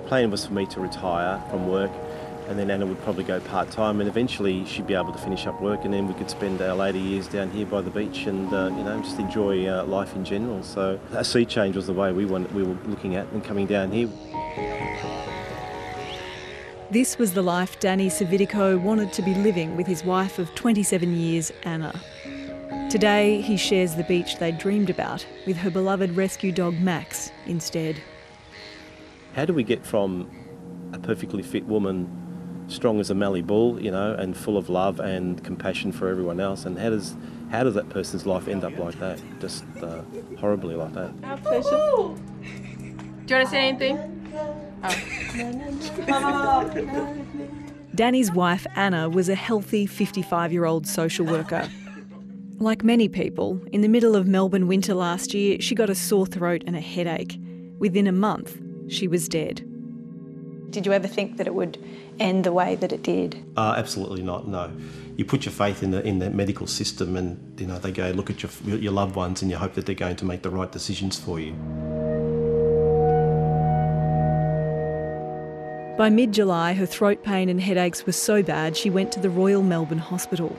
plan was for me to retire from work, and then Anna would probably go part-time, and eventually she'd be able to finish up work, and then we could spend our later years down here by the beach and just enjoy life in general. So a sea change was the way we were looking at and coming down here. This was the life Danny Savitico wanted to be living with his wife of 27 years, Anna. Today, he shares the beach they dreamed about with her beloved rescue dog Max instead. How do we get from a perfectly fit woman, strong as a Mallee bull, and full of love and compassion for everyone else, and how does that person's life end up like that? Just horribly like that. Our pleasure. Do you want to say anything? Oh. Danny's wife Anna was a healthy 55-year-old social worker. Like many people, in the middle of Melbourne winter last year, she got a sore throat and a headache. Within a month, she was dead. Did you ever think that it would end the way that it did? Absolutely not, no. You put your faith in the medical system, and they go look at your loved ones and you hope that they're going to make the right decisions for you. By mid-July, her throat pain and headaches were so bad she went to the Royal Melbourne Hospital.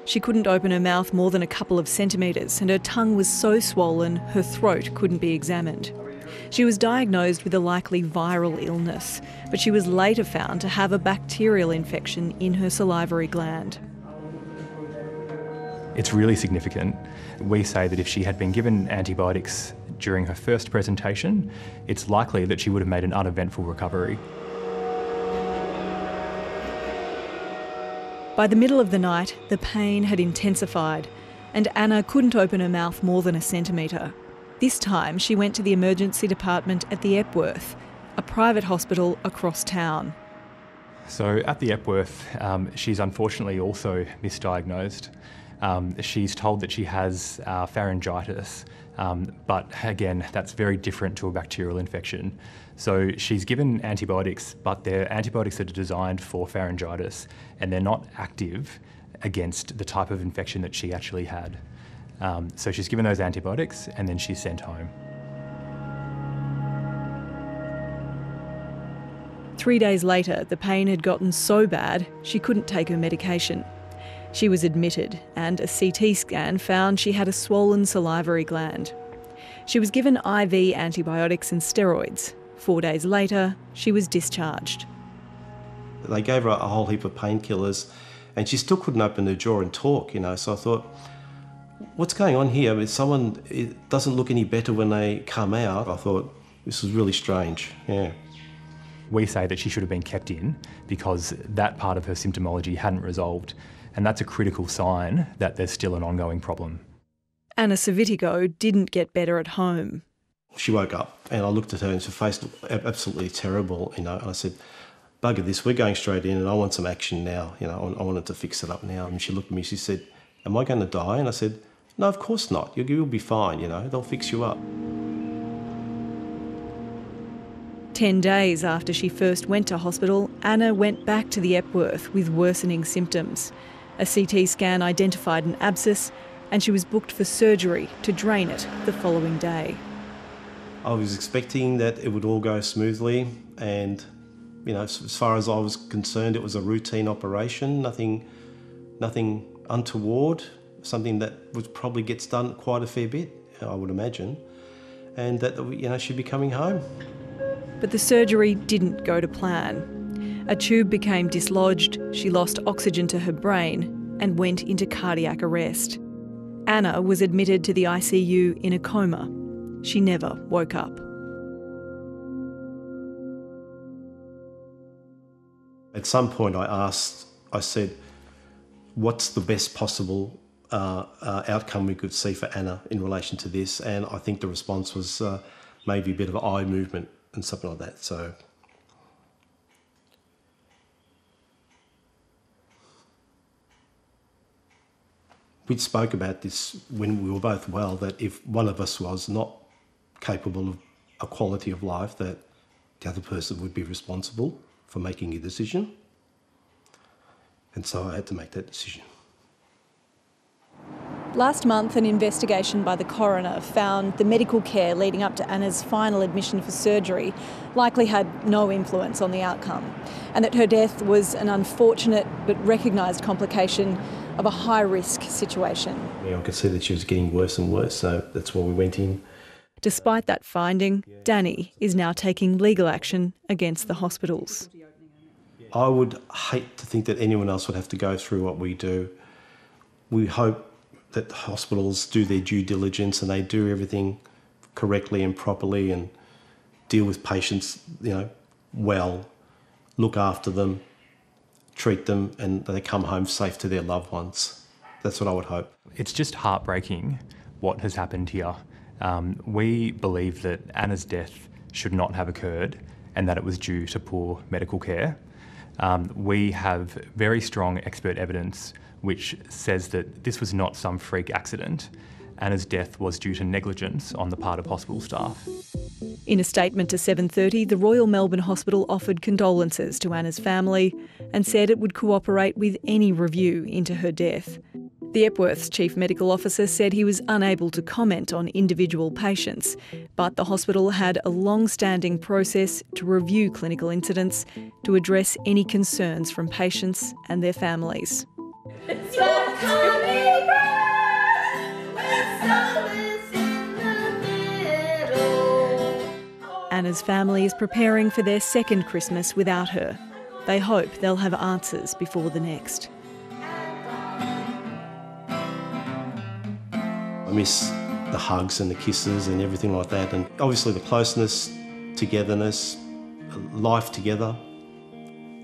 She couldn't open her mouth more than a couple of centimetres, and her tongue was so swollen her throat couldn't be examined. She was diagnosed with a likely viral illness, but she was later found to have a bacterial infection in her salivary gland. It's really significant. We say that if she had been given antibiotics during her first presentation, it's likely that she would have made an uneventful recovery. By the middle of the night, the pain had intensified, and Anna couldn't open her mouth more than a centimetre. This time, she went to the emergency department at the Epworth, a private hospital across town. So at the Epworth, she's unfortunately also misdiagnosed. She's told that she has pharyngitis, but again, that's very different to a bacterial infection. So she's given antibiotics, but they're antibiotics that are designed for pharyngitis, and they're not active against the type of infection that she actually had. So she's given those antibiotics and then she's sent home. 3 days later, the pain had gotten so bad she couldn't take her medication. She was admitted, and a CT scan found she had a swollen salivary gland. She was given IV antibiotics and steroids. 4 days later, she was discharged. They gave her a whole heap of painkillers, and she still couldn't open her jaw and talk, So I thought, what's going on here? It doesn't look any better when they come out. I thought, this is really strange, yeah. We say that she should have been kept in because that part of her symptomology hadn't resolved, and that's a critical sign that there's still an ongoing problem. Anna Savitico didn't get better at home. She woke up and I looked at her and her face looked absolutely terrible, and I said, bugger this, we're going straight in and I want some action now, I wanted to fix it up now. And she looked at me, she said, am I going to die? And I said, no, of course not, you'll be fine, they'll fix you up. 10 days after she first went to hospital, Anna went back to the Epworth with worsening symptoms. A CT scan identified an abscess, and she was booked for surgery to drain it the following day. I was expecting that it would all go smoothly, and as far as I was concerned, it was a routine operation, nothing untoward, something that probably gets done quite a fair bit, I would imagine, and that she'd be coming home. But the surgery didn't go to plan. A tube became dislodged, she lost oxygen to her brain and went into cardiac arrest. Anna was admitted to the ICU in a coma. She never woke up. At some point I said, what's the best possible outcome we could see for Anna in relation to this? And I think the response was maybe a bit of eye movement and something like that. So we'd spoke about this when we were both well, that if one of us was not capable of a quality of life, that the other person would be responsible for making a decision. And so I had to make that decision. Last month, an investigation by the coroner found the medical care leading up to Anna's final admission for surgery likely had no influence on the outcome, and that her death was an unfortunate but recognised complication of a high-risk situation. I could see that she was getting worse and worse, so that's why we went in. Despite that finding, Danny is now taking legal action against the hospitals. I would hate to think that anyone else would have to go through what we do. We hope that the hospitals do their due diligence and they do everything correctly and properly and deal with patients, well, look after them, treat them, and they come home safe to their loved ones. That's what I would hope. It's just heartbreaking what has happened here. We believe that Anna's death should not have occurred and that it was due to poor medical care. We have very strong expert evidence which says that this was not some freak accident. Anna's death was due to negligence on the part of hospital staff. In a statement to 7:30, the Royal Melbourne Hospital offered condolences to Anna's family and said it would cooperate with any review into her death. The Epworth's Chief Medical Officer said he was unable to comment on individual patients, but the hospital had a long-standing process to review clinical incidents to address any concerns from patients and their families. Anna's family is preparing for their second Christmas without her. They hope they'll have answers before the next. I miss the hugs and the kisses and everything like that, and obviously the closeness, togetherness, life together,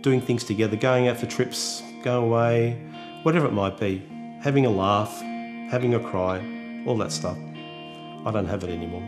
doing things together, going out for trips, going away, whatever it might be, having a laugh, having a cry, all that stuff. I don't have it anymore.